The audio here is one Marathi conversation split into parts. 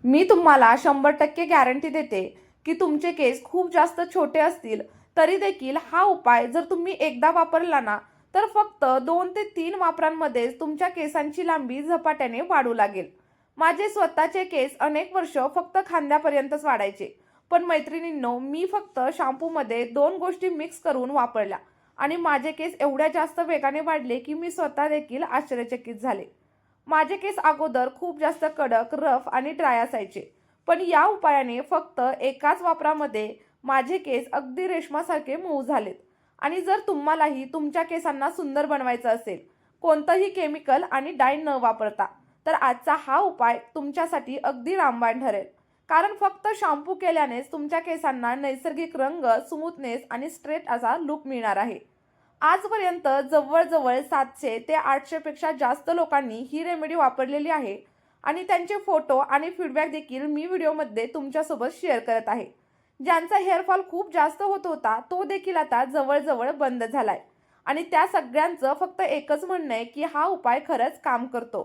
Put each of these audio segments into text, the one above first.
मी तुम्हाला 100% गॅरंटी देते की तुमचे केस खूप जास्त छोटे असतील तरी देखील हा उपाय जर तुम्ही एकदा वापरला ना तर फक्त 2 ते 3 वापरांमध्येच तुमच्या केसांची लांबी झपाट्याने वाढू लागेल. माझे स्वतःचे केस अनेक वर्ष फक्त खांद्यापर्यंतच वाढायचे, पण मैत्रिणींनो, मी फक्त शॅम्पूमध्ये 2 गोष्टी मिक्स करून वापरल्या आणि माझे केस एवढ्या जास्त वेगाने वाढले की मी स्वतः देखील आश्चर्यचकित झाले. माझे केस अगोदर खूप जास्त कडक, रफ आणि ड्राय असायचे. पण या उपायाने फक्त एकाच वापरामध्ये माझे केस अगदी रेशमासारखे मऊ झालेत. आणि जर तुम्हालाही तुमच्या केसांना सुंदर बनवायचं असेल, कोणतंही केमिकल आणि डाय न वापरता, तर आजचा हा उपाय तुमच्यासाठी अगदी रामबाण ठरेल. कारण फक्त शॅम्पू केल्यानेच तुमच्या केसांना नैसर्गिक रंग, स्मूथनेस आणि स्ट्रेट असा लूक मिळणार आहे. आजपर्यंत जवळजवळ 700 ते 800 पेक्षा जास्त लोकांनी ही रेमेडी वापरलेली आहे आणि त्यांचे फोटो आणि फीडबॅक देखील मी व्हिडिओमध्ये तुमच्यासोबत शेअर करत आहे. ज्यांचा हेअरफॉल खूप जास्त होत होता तो देखील आता जवळजवळ बंद झालाय आणि त्या सगळ्यांचं फक्त एकच म्हणणं आहे की हा उपाय खरंच काम करतो.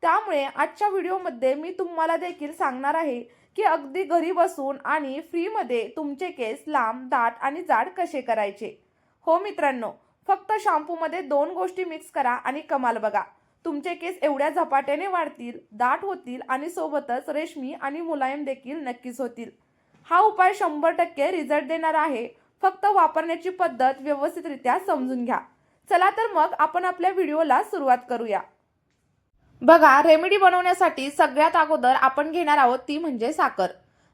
त्यामुळे आजच्या व्हिडिओमध्ये मी तुम्हाला देखील सांगणार आहे की अगदी घरी बसून आणि फ्रीमध्ये तुमचे केस लांब, दाट आणि जाड कसे करायचे. हो मित्रांनो, फक्त शॅम्पूमध्ये 2 गोष्टी मिक्स करा आणि कमाल बघा. तुमचे केस एवढ्या झपाट्याने वाढतील, दाट होतील आणि सोबतच रेशमी आणि मुलायम देखील नक्कीच होतील. हा उपाय 100% रिझल्ट देणार आहे. फक्त वापरण्याची पद्धत व्यवस्थितरित्या समजून घ्या. चला तर मग आपण आपल्या व्हिडिओला सुरुवात करूया. बघा, रेमेडी बनवण्यासाठी सगळ्यात अगोदर आपण घेणार आहोत ती म्हणजे साखर.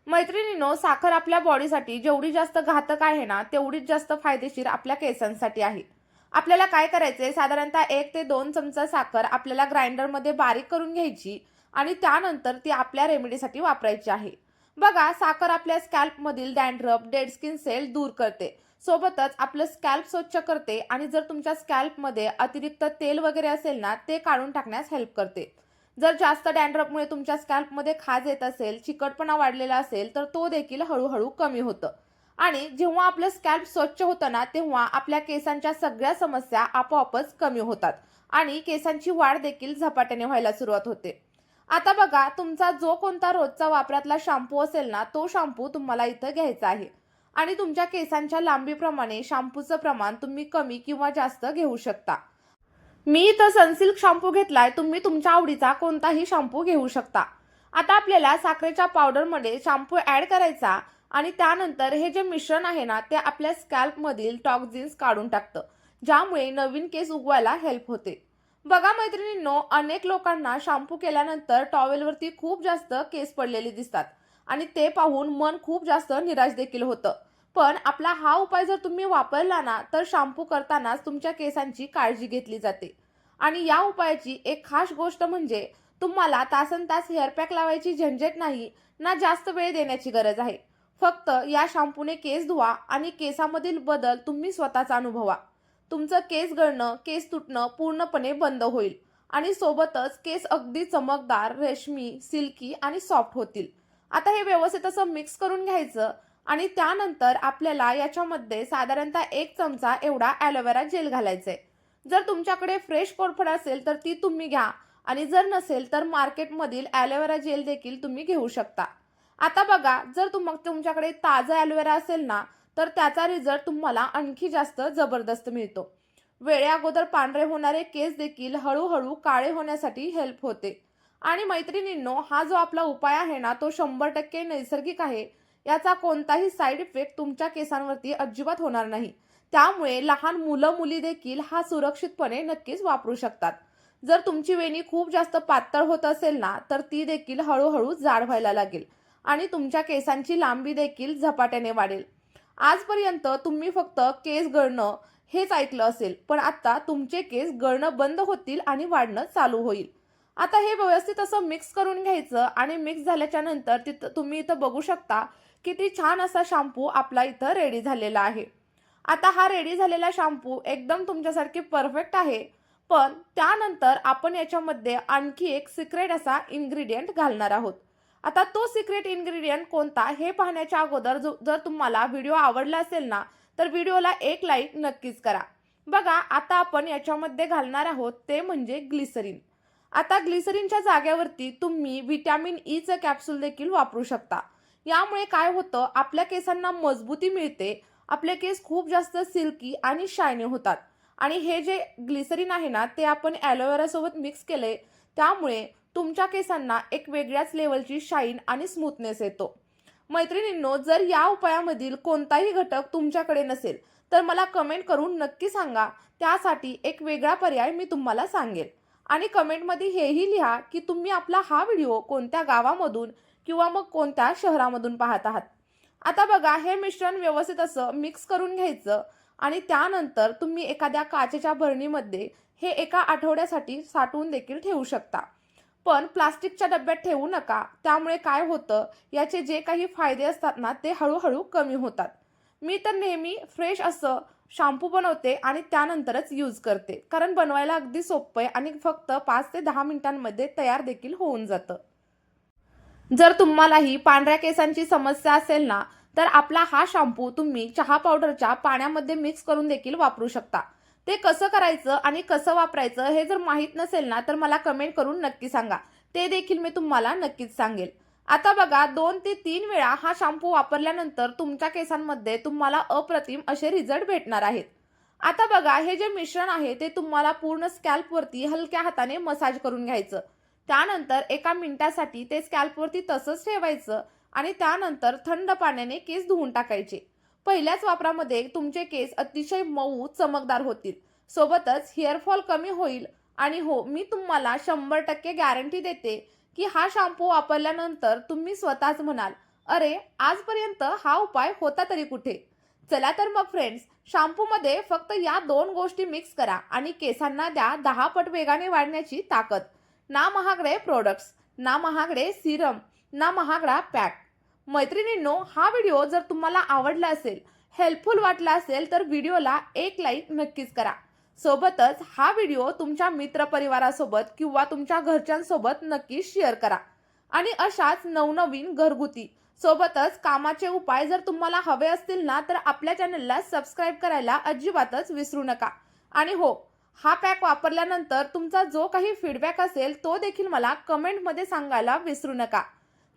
मैत्रिणींनो, साखर आपल्या बॉडीसाठी जेवढी जास्त घातक आहे ना तेवढीच जास्त फायदेशीर आपल्या केसांसाठी आहे. आपल्याला काय करायचे, साधारणतः 1 ते 2 चमचा साखर आपल्याला ग्राइंडरमध्ये बारीक करून घ्यायची आणि त्यानंतर ती आपल्या रेमेडीसाठी वापरायची आहे. बघा, साखर आपल्या स्कॅल्पमधील डॅन्ड्रफ, डेड स्किन सेल दूर करते, सोबतच आपलं स्कॅल्प स्वच्छ करते आणि जर तुमच्या स्कॅल्पमध्ये अतिरिक्त तेल वगैरे असेल ना ते काढून टाकण्यास हेल्प करते. जर जास्त डॅन्ड्रफमुळे तुमच्या स्कॅल्पमध्ये खाज येत असेल, चिकटपणा वाढलेला असेल तर तो देखील हळूहळू कमी होतं. आणि जेव्हा आपलं स्कॅल्प स्वच्छ होतं ना तेव्हा आपल्या केसांच्या सगळ्या समस्या आपोआपच कमी होतात आणि केसांची वाढ देखील झपाट्याने व्हायला सुरुवात होते. आता बघा, तुमचा जो कोणता रोजचा वापरातला शॅम्पू असेल ना तो शॅम्पू तुम्हाला इथं घ्यायचा आहे आणि तुमच्या केसांच्या लांबीप्रमाणे शॅम्पूचं प्रमाण तुम्ही कमी किंवा जास्त घेऊ शकता. मी इथं सनसिल्क शॅम्पू घेतलाय, तुम्ही तुमच्या आवडीचा कोणताही शॅम्पू घेऊ शकता. आता आपल्याला साखरेच्या पावडरमध्ये शॅम्पू ॲड करायचा आणि त्यानंतर हे जे मिश्रण आहे ना ते आपल्या स्कॅल्पमधील टॉक्झिन्स काढून टाकतं, ज्यामुळे नवीन केस उगवायला हेल्प होते. बघा मैत्रिणींनो, अनेक लोकांना शॅम्पू केल्यानंतर टॉवेलवरती खूप जास्त केस पडलेले दिसतात आणि ते पाहून मन खूप जास्त निराश देखील होतं. पण आपला हा उपाय जर तुम्ही वापरला ना तर शॅम्पू करतानाच तुमच्या केसांची काळजी घेतली जाते. आणि या उपायाची एक खास गोष्ट म्हणजे तुम्हाला तासनतास हेअर पॅक लावायची झंझट नाही ना जास्त वेळ देण्याची गरज आहे. फक्त या शॅम्पूने केस धुवा आणि केसामधील बदल तुम्ही स्वतःच अनुभवा. तुमचं केस गळणं, केस तुटणं पूर्णपणे बंद होईल आणि सोबतच केस अगदी चमकदार, रेशमी, सिल्की आणि सॉफ्ट होतील. आता हे व्यवस्थित असं मिक्स करून घ्यायचं आणि त्यानंतर आपल्याला याच्यामध्ये साधारणतः 1 चमचा एवढा ॲलोवेरा जेल घालायचा आहे. जर तुमच्याकडे फ्रेश कोरफड असेल तर ती तुम्ही घ्या आणि जर नसेल तर मार्केटमधील ॲलोवेरा जेल देखील तुम्ही घेऊ शकता. आता बघा, जर तुमच्याकडे ताजं ॲलोवेरा असेल ना तर त्याचा रिझल्ट तुम्हाला आणखी जास्त जबरदस्त मिळतो. वेळेअगोदर पांढरे होणारे केस देखील हळूहळू काळे होण्यासाठी हेल्प होते. आणि मैत्रिणींनो, हा जो आपला उपाय आहे ना तो 100% नैसर्गिक आहे. याचा कोणताही साईड इफेक्ट तुमच्या केसांवरती अजिबात होणार नाही. त्यामुळे लहान मुलं मुली देखील हा सुरक्षितपणे नक्कीच वापरू शकतात. जर तुमची वेणी खूप जास्त पातळ होत असेल ना तर ती देखील हळूहळू जाड व्हायला लागेल आणि तुमच्या केसांची लांबी देखील झपाट्याने वाढेल. आजपर्यंत तुम्ही फक्त केस गळणं हेच ऐकलं असेल, पण आता तुमचे केस गळणं बंद होतील आणि वाढणं चालू होईल. आता हे व्यवस्थित असं मिक्स करून घ्यायचं आणि मिक्स झाल्याच्या नंतर तुम्ही इथं बघू शकता किती छान असा शॅम्पू आपला इथं रेडी झालेला आहे. आता हा रेडी झालेला शॅम्पू एकदम तुमच्यासाठी परफेक्ट आहे. पण त्यानंतर आपण याच्यामध्ये आणखी एक सिक्रेट असा इन्ग्रेडियंट घालणार आहोत. आता तो सिक्रेट इन्ग्रेडियंट कोणता हे पाहण्याच्या अगोदर जर तुम्हाला व्हिडिओ आवडला असेल ना तर व्हिडिओला एक लाईक नक्कीच करा. बघा, आता आपण याच्यामध्ये घालणार आहोत ते म्हणजे ग्लिसरीन. आता ग्लिसरीनच्या जागेवरती तुम्ही व्हिटॅमिन ईचं कॅप्सूल देखील वापरू शकता. यामुळे काय होतं, आपल्या केसांना मजबूती मिळते, आपले केस खूप जास्त सिल्की आणि शायनी होतात. आणि हे जे ग्लिसरीन आहे ना, ते आपण ॲलोवेरासोबत मिक्स केलंय, त्यामुळे तुमच्या केसांना एक वेगळ्याच लेवलची शाईन आणि स्मूथनेस येतो. मैत्रिणींनो, जर या उपायामधील कोणताही घटक तुमच्याकडे नसेल, तर मला कमेंट करून नक्की सांगा. त्यासाठी एक वेगळा पर्याय मी तुम्हाला सांगेल. आणि कमेंटमध्ये हेही लिहा की तुम्ही आपला हा व्हिडिओ कोणत्या गावामधून किंवा मग कोणत्या शहरामधून पाहत आहात. आता बघा, हे मिश्रण व्यवस्थित असं मिक्स करून घ्यायचं आणि त्यानंतर तुम्ही एखाद्या काचेच्या भरणीमध्ये हे एका आठवड्यासाठी साठवून देखील ठेवू शकता. पण प्लास्टिकच्या डब्यात ठेवू नका. त्यामुळे काय होतं, याचे जे काही फायदे असतात ना, ते हळूहळू कमी होतात. मी तर नेहमी फ्रेश असं शॅम्पू बनवते आणि त्यानंतरच यूज करते. कारण बनवायला अगदी सोपं आहे आणि फक्त 5 ते 10 मिनिटांमध्ये तयार देखील होऊन जातं. जर तुम्हालाही पांढऱ्या केसांची समस्या असेल ना, तर आपला हा शॅम्पू तुम्ही चहा पावडरच्या पाण्यामध्ये मिक्स करून देखील वापरू शकता. ते कसं करायचं आणि कसं वापरायचं हे जर माहीत नसेल ना, तर मला कमेंट करून नक्की सांगा. ते देखील मी तुम्हाला नक्कीच सांगेल. आता बघा, 2 ते 3 वेळा हा शॅम्पू वापरल्यानंतर तुमच्या केसांमध्ये तुम्हाला अप्रतिम असे रिझल्ट भेटणार आहेत. आता बघा, हे जे मिश्रण आहे ते तुम्हाला पूर्ण स्कॅल्पवरती हलक्या हाताने मसाज करून घ्यायचं. त्यानंतर एका मिनिटासाठी ते स्कॅल्पवरती तसंच ठेवायचं आणि त्यानंतर थंड पाण्याने केस धुवून टाकायचे. पहिल्याच वापरामध्ये तुमचे केस अतिशय मऊ, चमकदार होतील. सोबतच हेअरफॉल कमी होईल. आणि हो, मी तुम्हाला 100% गॅरंटी देते की हा शॅम्पू वापरल्यानंतर तुम्ही स्वतःच म्हणाल, "अरे, आजपर्यंत हा उपाय होता तरी कुठे?" चला तर मग फ्रेंड्स, शॅम्पूमध्ये फक्त या 2 गोष्टी मिक्स करा आणि केसांना द्या 10 पट वेगाने वाढण्याची ताकद. ना महागडे प्रोडक्ट्स, ना महागडे सिरम, ना महागडा पॅक. मैत्रिणींनो, हा व्हिडिओ जर तुम्हाला आवडला असेल, हेल्पफुल वाटला असेल, तर व्हिडिओला एक लाईक नक्कीच करा. सोबतच हा व्हिडिओ तुमच्या मित्रपरिवारासोबत किंवा तुमच्या घरच्यांसोबत नक्की शेअर करा. आणि अशाच नवनवीन घरगुती सोबतच कामाचे उपाय जर तुम्हाला हवे असतील ना, तर आपल्या चॅनलला सबस्क्राईब करायला अजिबातच विसरू नका. आणि हो, हा पॅक वापरल्यानंतर तुमचा जो काही फीडबॅक असेल तो देखील मला कमेंटमध्ये सांगायला विसरू नका.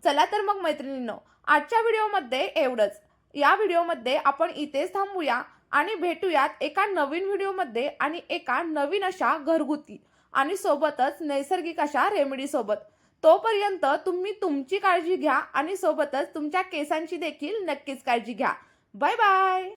चला तर मग मैत्रिणींनो, आजच्या व्हिडिओमध्ये एवढंच. या व्हिडिओमध्ये आपण इथेच थांबूया आणि भेटूयात एका नवीन व्हिडिओमध्ये आणि एका नवीन अशा घरगुती आणि सोबतच नैसर्गिक अशा रेमेडी सोबत. तोपर्यंत तुम्ही तुमची काळजी घ्या आणि सोबतच तुमच्या केसांची देखील नक्कीच काळजी घ्या. Bye bye.